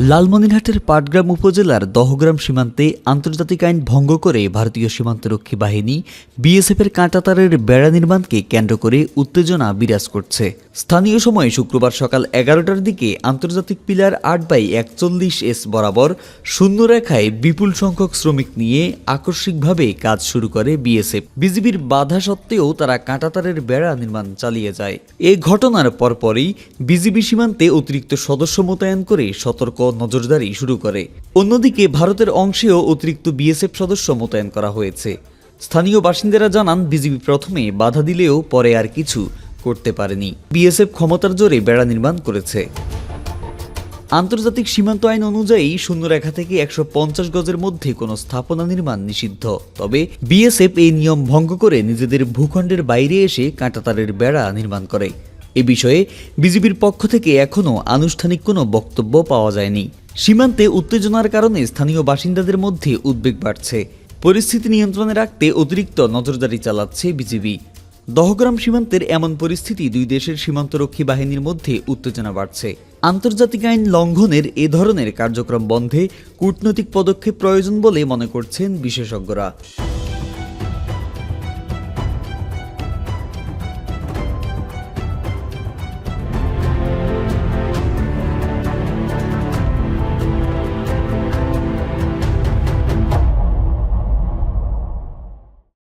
লালমনিরহাটের পাটগ্রাম উপজেলার দহগ্রাম সীমান্তে আন্তর্জাতিক আইন ভঙ্গ করে ভারতীয় সীমান্তরক্ষী বাহিনী বিএসএফের কাঁটাতারের বেড়া নির্মাণকে কেন্দ্র করে উত্তেজনা বিরাজ করছে। স্থানীয় সময় শুক্রবার সকাল 11টার দিকে আন্তর্জাতিক পিলার 8/41S বরাবর শূন্যরেখায় বিপুল সংখ্যক শ্রমিক নিয়ে আকস্মিকভাবে কাজ শুরু করে বিএসএফ। বিজিবির বাধা সত্ত্বেও তারা কাঁটাতারের বেড়া নির্মাণ চালিয়ে যায়। এ ঘটনার পরপরই বিজিবি সীমান্তে অতিরিক্ত সদস্য মোতায়েন করে সতর্ক নজরদারি শুরু করে। অন্যদিকে ভারতের অংশেও অতিরিক্ত বিএসএফ সদস্য মোতায়েন করা হয়েছে। স্থানীয় বাসিন্দারা জানান, বিজিবি প্রথমে বাধা দিলেও পরে আর কিছু করতে পারেনি। বিএসএফ ক্ষমতার জোরে বেড়া নির্মাণ করেছে। আন্তর্জাতিক সীমান্ত আইন অনুযায়ী শূন্যরেখা থেকে 150 গজের মধ্যে কোনো স্থাপনা নির্মাণ নিষিদ্ধ। তবে বিএসএফ এই নিয়ম ভঙ্গ করে নিজেদের ভূখণ্ডের বাইরে এসে কাঁটাতারের বেড়া নির্মাণ করে। এ বিষয়ে বিজিবির পক্ষ থেকে এখনও আনুষ্ঠানিক কোনো বক্তব্য পাওয়া যায়নি। সীমান্তে উত্তেজনার কারণে স্থানীয় বাসিন্দাদের মধ্যে উদ্বেগ বাড়ছে। পরিস্থিতি নিয়ন্ত্রণে রাখতে অতিরিক্ত নজরদারি চালাচ্ছে বিজিবি। দহগ্রাম সীমান্তের এমন পরিস্থিতি দুই দেশের সীমান্তরক্ষী বাহিনীর মধ্যে উত্তেজনা বাড়ছে। আন্তর্জাতিক আইন লঙ্ঘনের এ ধরনের কার্যক্রম বন্ধে কূটনৈতিক পদক্ষেপ প্রয়োজন বলে মনে করছেন বিশেষজ্ঞরা।